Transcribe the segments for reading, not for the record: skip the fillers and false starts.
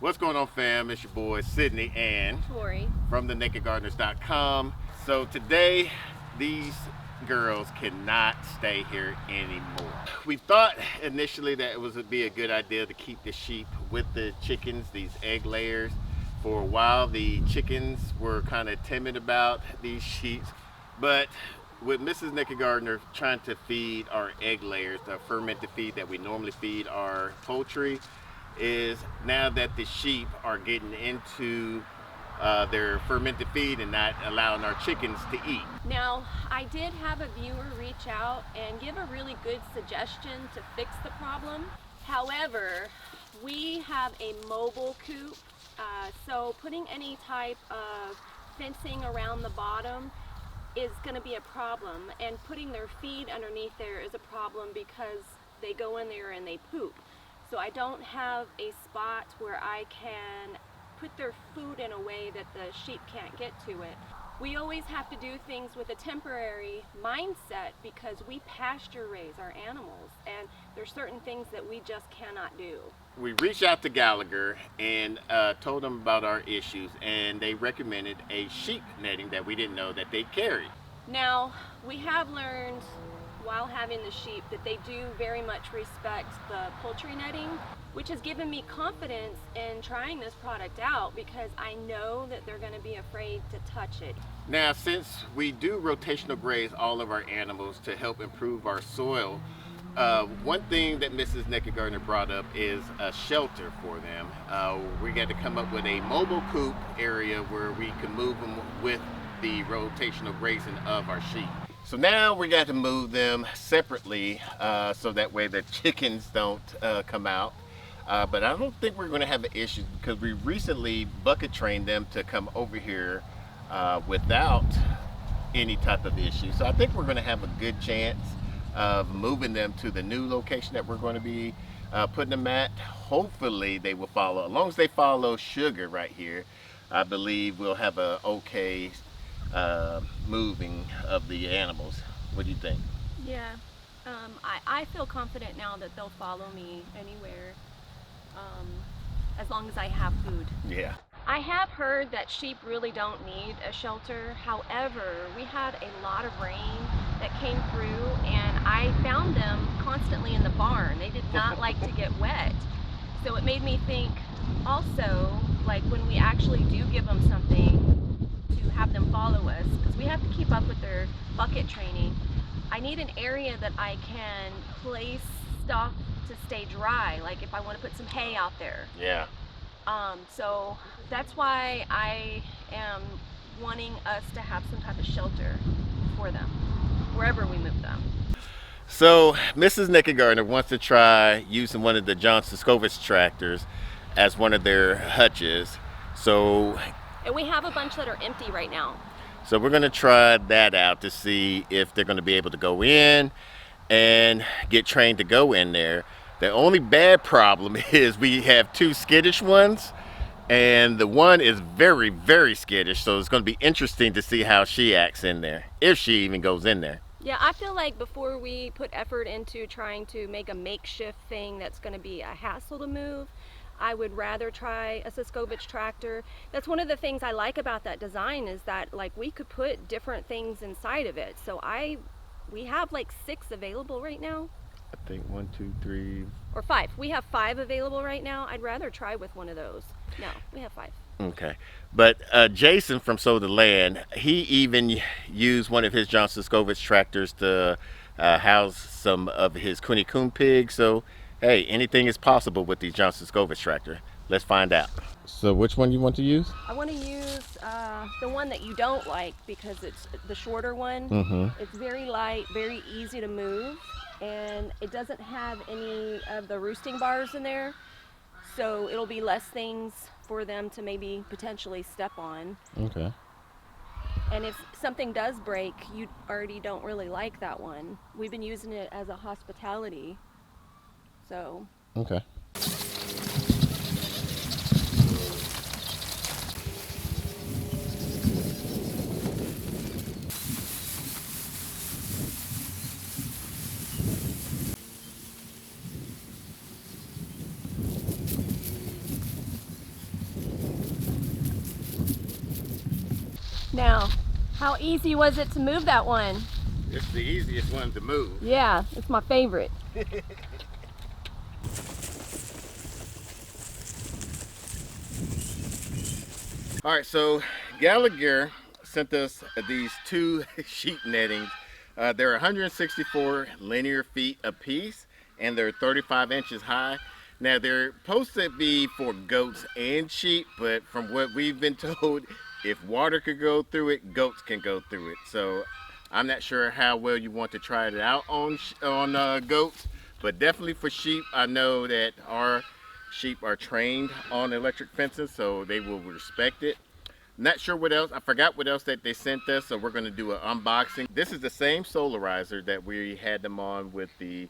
What's going on, fam? It's your boy Sydney and Tori from thenakedgardeners.com. So today these girls cannot stay here anymore. We thought initially that it would be a good idea to keep the sheep with the chickens, these egg layers. For a while the chickens were kind of timid about these sheep, but with Mrs. Naked Gardener trying to feed our egg layers, the fermented feed that we normally feed our poultry, is now that the sheep are getting into their fermented feed and not allowing our chickens to eat. Now, I did have a viewer reach out and give a really good suggestion to fix the problem. However, we have a mobile coop, so putting any type of fencing around the bottom is going to be a problem, and putting their feed underneath there is a problem because they go in there and they poop. So I don't have a spot where I can put their food in a way that the sheep can't get to it. We always have to do things with a temporary mindset because we pasture raise our animals, and there's certain things that we just cannot do. We reached out to Gallagher and told them about our issues, and they recommended a sheep netting that we didn't know that they carried. Now, we have learned while having the sheep that they do very much respect the poultry netting, which has given me confidence in trying this product out because I know that they're going to be afraid to touch it. Now, since we do rotational graze all of our animals to help improve our soil, one thing that Mrs. Naked Gardener brought up is a shelter for them. We got to come up with a mobile coop area where we can move them with the rotational grazing of our sheep. So now we got to move them separately so that way the chickens don't come out. But I don't think we're going to have an issue because we recently bucket trained them to come over here without any type of issue. So I think we're going to have a good chance of moving them to the new location that we're going to be putting them at. Hopefully they will follow. As long as they follow Sugar right here, I believe we'll have a okay moving of the animals. What do you think? Yeah, I feel confident now that they'll follow me anywhere as long as I have food. Yeah. I have heard that sheep really don't need a shelter. However, we had a lot of rain that came through and I found them constantly in the barn. They did not like to get wet. So it made me think also, like when we actually do give them something to have them follow us, because we have to keep up with their bucket training, I need an area that I can place stuff to stay dry, like if I want to put some hay out there. Yeah. So that's why I am wanting us to have some type of shelter for them, wherever we move them. So Mrs. Naked Gardener wants to try using one of the Johnson Scovitz tractors as one of their hutches. And we have a bunch that are empty right now. So we're going to try that out to see if they're going to be able to go in and get trained to go in there. The only bad problem is we have two skittish ones, and the one is very, very skittish. So it's going to be interesting to see how she acts in there, if she even goes in there. Yeah, I feel like before we put effort into trying to make a makeshift thing that's going to be a hassle to move, I would rather try a Scovitz tractor. That's one of the things I like about that design, is that like we could put different things inside of it. So we have like 6 available right now. I think 1, 2, 3, or 5. We have 5 available right now. I'd rather try with one of those. No, we have 5. Okay, but Jason from Sow the Land, he even used one of his Johnson Scovitz tractors to house some of his Kuni Coon pigs. So hey, anything is possible with these Johnson Scovitz tractor. Let's find out. So which one you want to use? I want to use the one that you don't like because it's the shorter one. Mm-hmm. It's very light, very easy to move, and it doesn't have any of the roosting bars in there. So it'll be less things for them to maybe potentially step on. Okay. And if something does break, you already don't really like that one. We've been using it as a hospitality. So. Okay. Now, how easy was it to move that one? It's the easiest one to move. Yeah, it's my favorite. All right, so Gallagher sent us these two sheep nettings. They're 164 linear feet a piece, and they're 35 inches high. Now they're supposed to be for goats and sheep, but from what we've been told, if water could go through it, goats can go through it. So I'm not sure how well you want to try it out on goats, but definitely for sheep, I know that our sheep are trained on electric fences, so they will respect it. Not sure what else, I forgot what else that they sent us, so we're going to do an unboxing. This is the same Solarizer that we had them on with the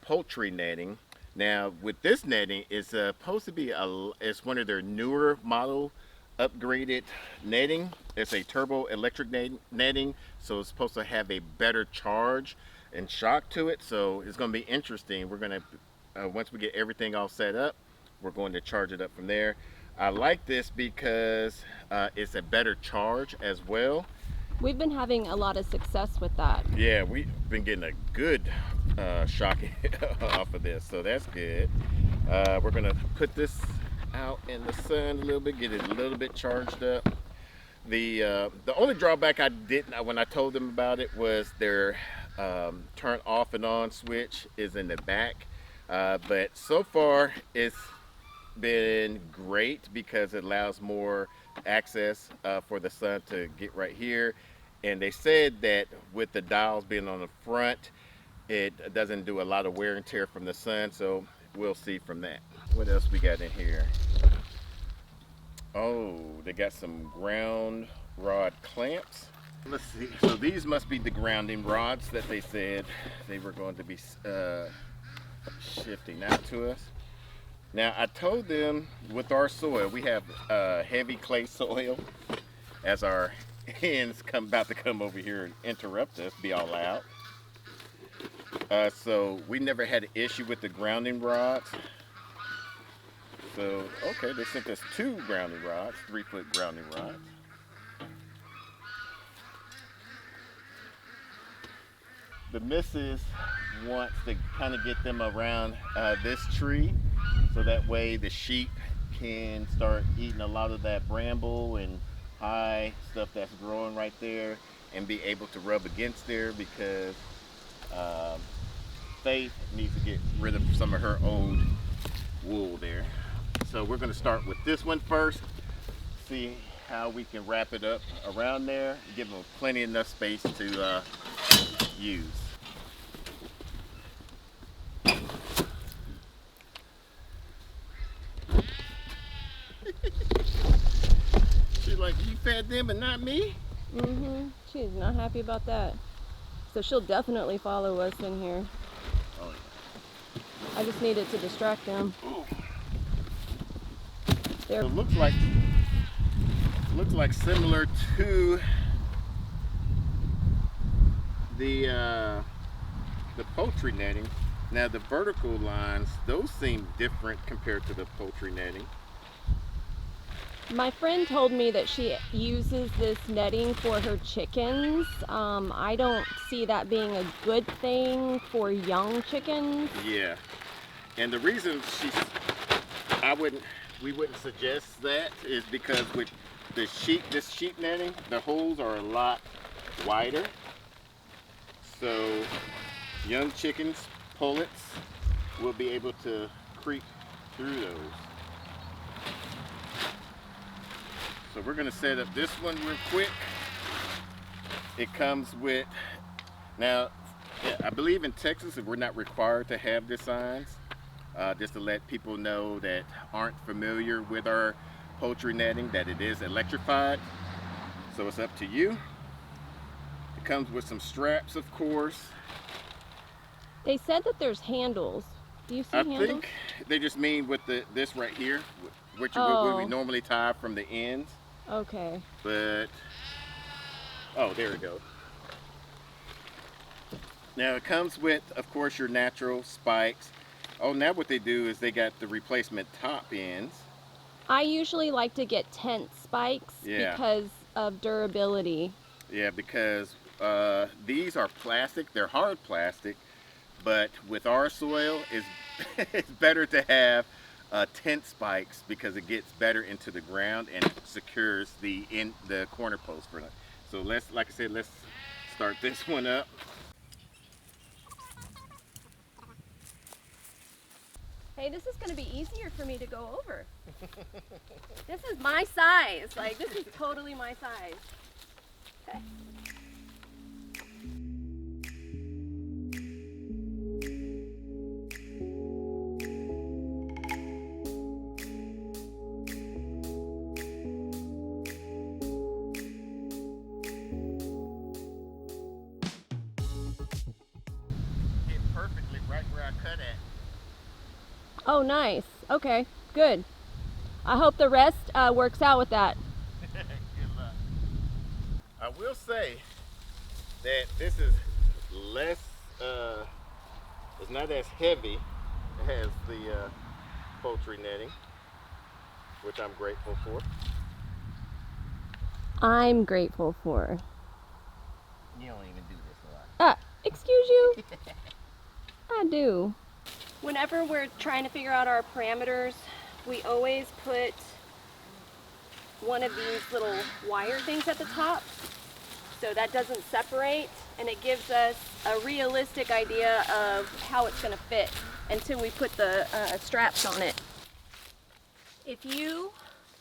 poultry netting. Now with this netting, it's supposed to be it's one of their newer model upgraded netting. It's a turbo electric netting, so it's supposed to have a better charge and shock to it, so it's going to be interesting. We're going to once we get everything all set up, we're going to charge it up from there. I like this because it's a better charge as well. We've been having a lot of success with that. Yeah, we've been getting a good shock off of this, so that's good. We're gonna put this out in the sun a little bit, get it a little bit charged up. The only drawback I didn't, when I told them about it, was their turn off and on switch is in the back. But so far it's been great because it allows more access for the sun to get right here. And they said that with the dials being on the front, it doesn't do a lot of wear and tear from the sun, so we'll see from that. What else we got in here? Oh, they got some ground rod clamps. Let's see, so these must be the grounding rods that they said they were going to be shifting out to us. Now I told them with our soil, we have heavy clay soil, as our hens about to come over here and interrupt us, be all loud. So we never had an issue with the grounding rods. So, okay, they sent us 2 grounding rods, 3-foot grounding rods. The missus wants to kind of get them around this tree, so that way the sheep can start eating a lot of that bramble and high stuff that's growing right there and be able to rub against there, because Faith needs to get rid of some of her old wool there. So we're going to start with this one first, see how we can wrap it up around there, give them plenty enough space to use. She's like, you fed them and not me? Mm-hmm. She's not happy about that. So she'll definitely follow us in here. Oh, yeah. I just needed to distract them. So it looks like similar to the poultry netting. Now the vertical lines, those seem different compared to the poultry netting. My friend told me that she uses this netting for her chickens. I don't see that being a good thing for young chickens. Yeah, and the reason we wouldn't suggest that is because with this sheep netting, the holes are a lot wider, so young chickens, pullets, will be able to creep through those. So we're going to set up this one real quick. It comes with, now I believe in Texas we're not required to have the signs, just to let people know that aren't familiar with our poultry netting that it is electrified. So it's up to you. It comes with some straps, of course. They said that there's handles. Do you see handles? I think they just mean with this right here, which we normally tie from the ends. Okay. But, oh, there we go. Now it comes with, of course, your natural spikes. Oh, now what they do is they got the replacement top ends. I usually like to get tent spikes because of durability. Yeah, because these are plastic, they're hard plastic, but with our soil, it's better to have tent spikes because it gets better into the ground and secures the corner post for it. So let's, like I said, let's start this one up. Hey, this is going to be easier for me to go over. This is my size. Like, this is totally my size. Okay. Hit perfectly right where I cut at. Oh, nice. Okay, good. I hope the rest works out with that. Good luck. I will say that this is less, it's not as heavy as the poultry netting, which I'm grateful for. I'm grateful for. You don't even do this a lot. Excuse you? I do. Whenever we're trying to figure out our parameters, we always put one of these little wire things at the top so that doesn't separate, and it gives us a realistic idea of how it's going to fit until we put the straps on it. If you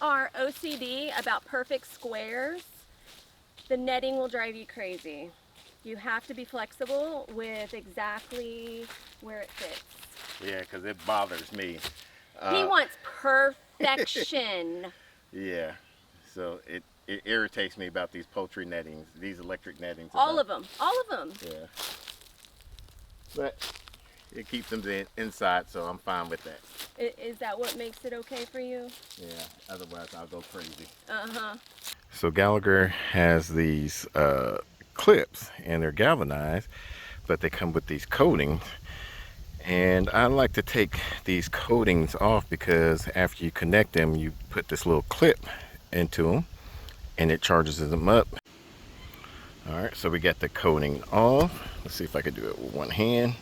are OCD about perfect squares, the netting will drive you crazy. You have to be flexible with exactly where it fits. Yeah, because it bothers me. He wants perfection. Yeah, so it irritates me about these poultry nettings, these electric nettings. All of them. Yeah. But it keeps them inside, so I'm fine with that. Is that what makes it okay for you? Yeah, otherwise I'll go crazy. Uh-huh. So Gallagher has these clips, and they're galvanized, but they come with these coatings. And I like to take these coatings off because after you connect them, you put this little clip into them and it charges them up. All right, so we got the coating off. Let's see if I can do it with one hand.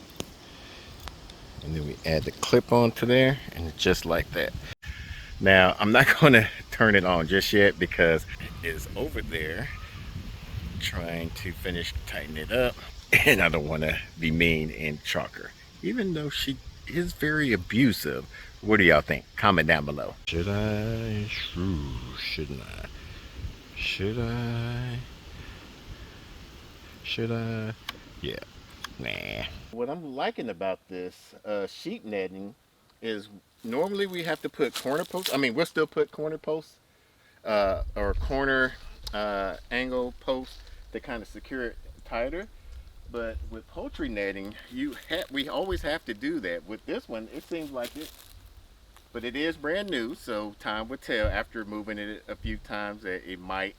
And then we add the clip onto there, and just like that. Now, I'm not gonna turn it on just yet because it is over there trying to finish tightening it up, and I don't wanna be mean and shock her, even though she is very abusive. What do y'all think? Comment down below. Should I? Shouldn't I? Should I? Should I? Yeah. Nah. What I'm liking about this sheep netting is normally we have to put corner posts. I mean, we'll still put corner posts or corner angle posts to kind of secure it tighter. But with poultry netting, we always have to do that. With this one, it seems like it, but it is brand new, so time will tell. After moving it a few times, that it might,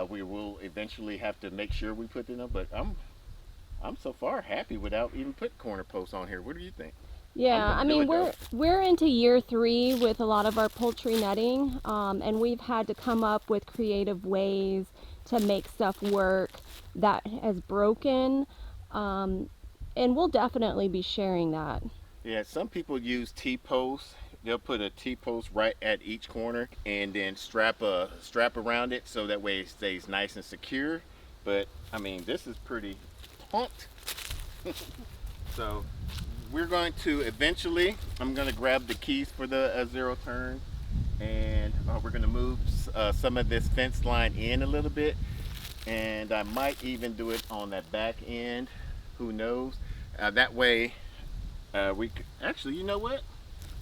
we will eventually have to make sure we put it up. But I'm so far happy without even putting corner posts on here. What do you think? Yeah, I mean, we're into year 3 with a lot of our poultry netting, and we've had to come up with creative ways to make stuff work that has broken, and we'll definitely be sharing that. Yeah, some people use T-posts. They'll put a T-post right at each corner and then strap around it so that way it stays nice and secure. But I mean, this is pretty pumped. So we're going to eventually, I'm going to grab the keys for the zero turn, and we're going to move some of this fence line in a little bit, and I might even do it on that back end, who knows. That way we could, actually, you know what,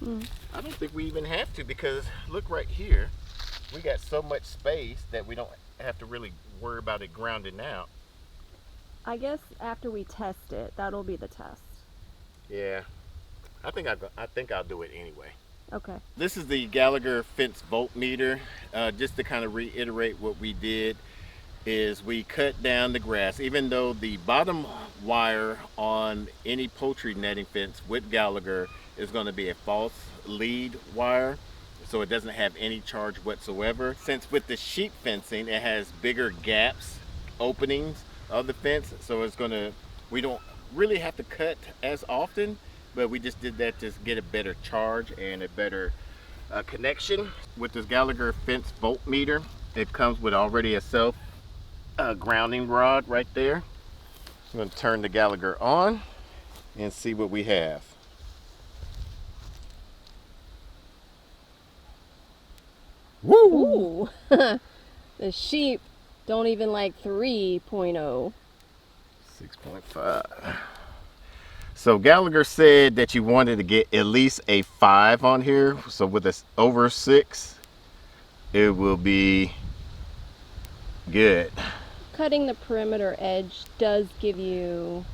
I don't think we even have to, because look right here, we got so much space that we don't have to really worry about it grounding out. I guess after we test it, that'll be the test. Yeah, I think I'll do it anyway. Okay. This is the Gallagher fence voltmeter. Just to kind of reiterate what we did is we cut down the grass. Even though the bottom wire on any poultry netting fence with Gallagher is going to be a false lead wire, so it doesn't have any charge whatsoever. Since with the sheep fencing, it has bigger gaps, openings of the fence, so we don't really have to cut as often, but we just did that to get a better charge and a better connection. With this Gallagher fence voltmeter, it comes with already a self grounding rod right there. I'm going to turn the Gallagher on and see what we have. Woo! The sheep don't even like 3.0. 6.5. So Gallagher said that you wanted to get at least a 5 on here. So with this over 6, it will be good. Cutting the perimeter edge does give you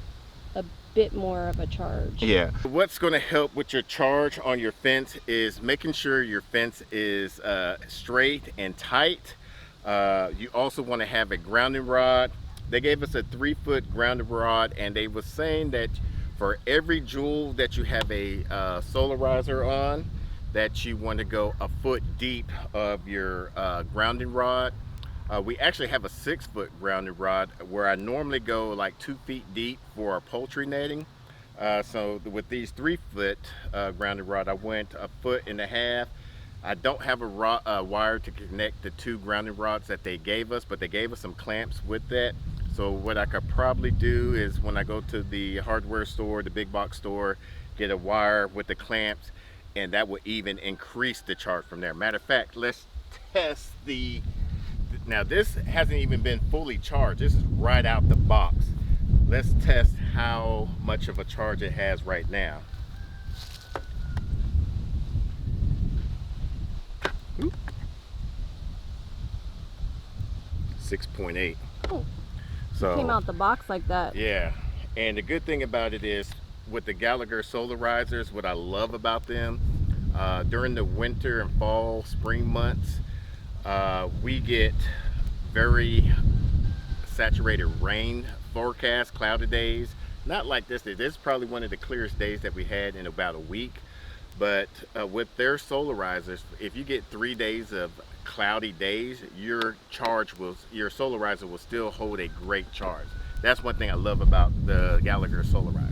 a bit more of a charge. Yeah. What's going to help with your charge on your fence is making sure your fence is straight and tight. You also want to have a grounding rod. They gave us a 3-foot grounding rod, and they were saying that for every jewel that you have a solarizer on, that you want to go a foot deep of your grounding rod. We actually have a 6-foot grounding rod where I normally go like 2 feet deep for our poultry netting. So with these 3-foot grounding rod, I went 1.5 feet. I don't have a wire to connect the 2 grounding rods that they gave us, but they gave us some clamps with that. So what I could probably do is when I go to the hardware store, the big box store, get a wire with the clamps, and that will even increase the charge from there. Matter of fact, let's test now this hasn't even been fully charged. This is right out the box. Let's test how much of a charge it has right now. 6.8. Oh, so came out the box like that. Yeah, and the good thing about it is with the Gallagher Solarizers, what I love about them, during the winter and fall, spring months, we get very saturated rain forecast, cloudy days. Not like this day. This is probably one of the clearest days that we had in about a week. But with their Solarizers, if you get 3 days of cloudy days, your Solarizer will still hold a great charge. That's one thing I love about the Gallagher Solarizers.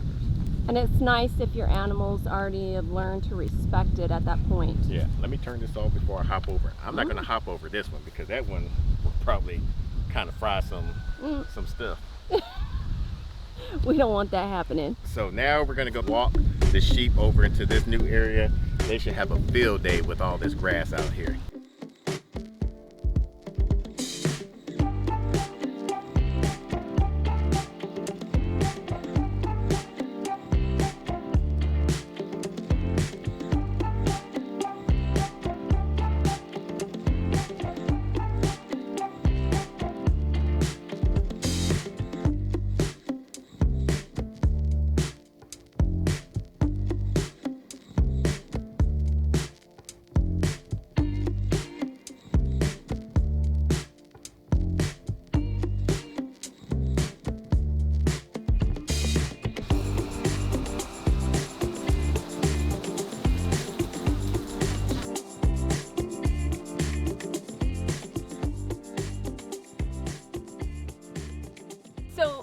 And it's nice if your animals already have learned to respect it at that point. Yeah, let me turn this off before I hop over. I'm not going to hop over this one because that one will probably kind of fry some stuff. We don't want that happening. So now we're going to go walk the sheep over into this new area. They should have a field day with all this grass out here.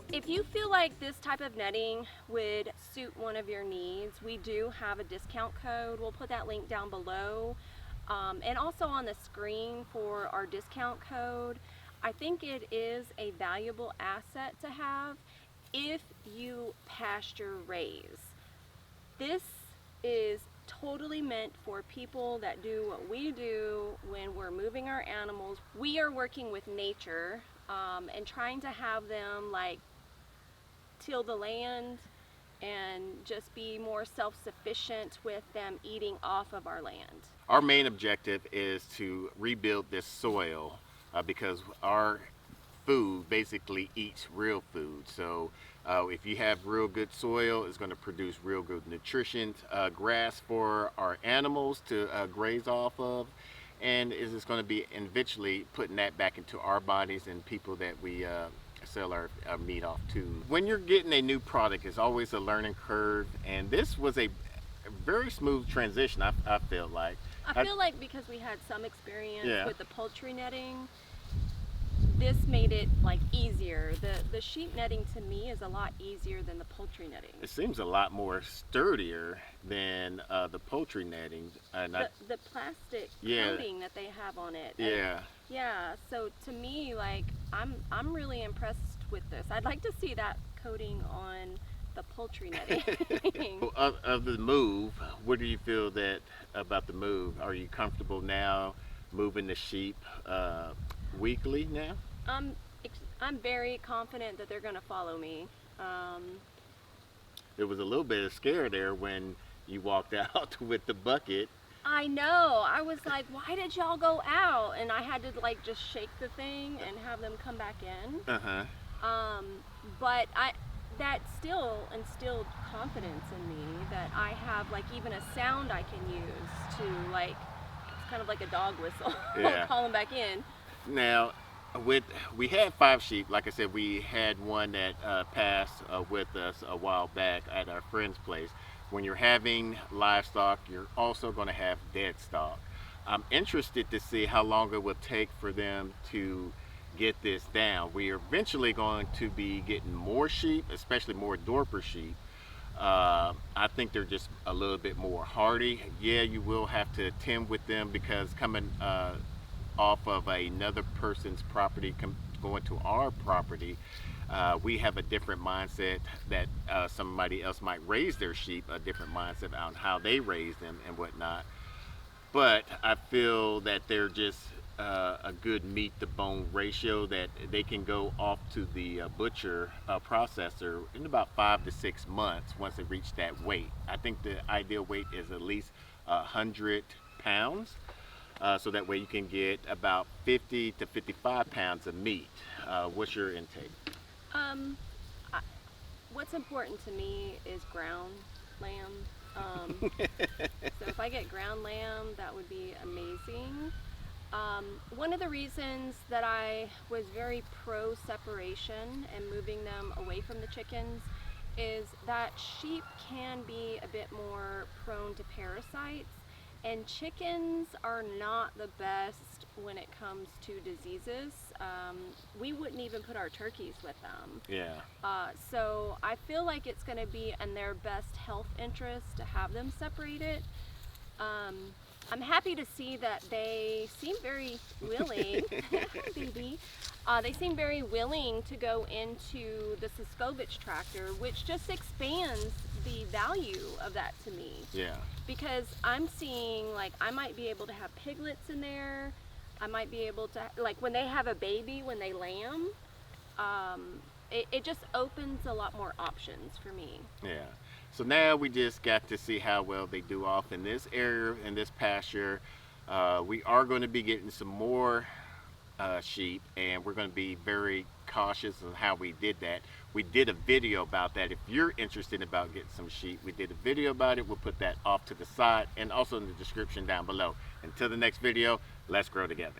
If you feel like this type of netting would suit one of your needs, we do have a discount code. We'll put that link down below and also on the screen for our discount code. I think it is a valuable asset to have if you pasture raise. This is totally meant for people that do what we do when we're moving our animals. We are working with nature and trying to have them like till the land and just be more self-sufficient with them eating off of our land. Our main objective is to rebuild this soil because our food basically eats real food. So if you have real good soil, it's going to produce real good nutrition, grass for our animals to graze off of, and is just going to be eventually putting that back into our bodies and people that we sell our meat off to. When you're getting a new product, it's always a learning curve, and this was a very smooth transition. I feel like I feel like because we had some experience Yeah. with the poultry netting, this made it like easier. The sheep netting to me is a lot easier than the poultry netting. It seems a lot more sturdier than the poultry netting. And The plastic Yeah. coating that they have on it. And yeah. yeah, so to me, like I'm really impressed with this. I'd like to see that coating on the poultry netting. Of the move, what do you feel that about the move? Are you comfortable now moving the sheep weekly now? I'm I'm very confident that they're gonna follow me. Um, There was a little bit of scare there when you walked out with the bucket. I know. I was like, why did y'all go out? And I had to like just shake the thing and have them come back in. Uh-huh. But that still instilled confidence in me that I have like even a sound I can use to like, it's kind of like a dog whistle. Yeah. Call them back in. Now, we had 5 sheep. Like I said, we had one that passed with us a while back at our friend's place. When you're having livestock, you're also going to have dead stock. I'm interested to see how long it will take for them to get this down. We are eventually going to be getting more sheep, especially more Dorper sheep. I think they're just a little bit more hardy. Yeah, you will have to tend with them because coming off of another person's property, going to our property, we have a different mindset that somebody else might raise their sheep, a different mindset on how they raise them and whatnot. But I feel that they're just a good meat to bone ratio that they can go off to the butcher processor in about 5 to 6 months once they reach that weight. I think the ideal weight is at least 100 pounds. So that way you can get about 50 to 55 pounds of meat. What's your intake? Um, I, what's important to me is ground lamb. So if I get ground lamb, that would be amazing. One of the reasons that I was very pro separation and moving them away from the chickens is that sheep can be a bit more prone to parasites, and chickens are not the best when it comes to diseases. We wouldn't even put our turkeys with them. Yeah. So I feel like it's going to be in their best health interest to have them separated. I'm happy to see that they seem very willing, baby. They seem very willing to go into the Siskovich tractor, which just expands the value of that to me. Yeah. Because I'm seeing, like, I might be able to have piglets in there. I might be able to, like, when they have a baby, when they lamb, it just opens a lot more options for me. Yeah. So now we just got to see how well they do off in this area, in this pasture. We are going to be getting some more sheep, and we're going to be very cautious on how we did that. We did a video about that. If you're interested about getting some sheep, we did a video about it. We'll put that off to the side and also in the description down below. Until the next video, let's grow together.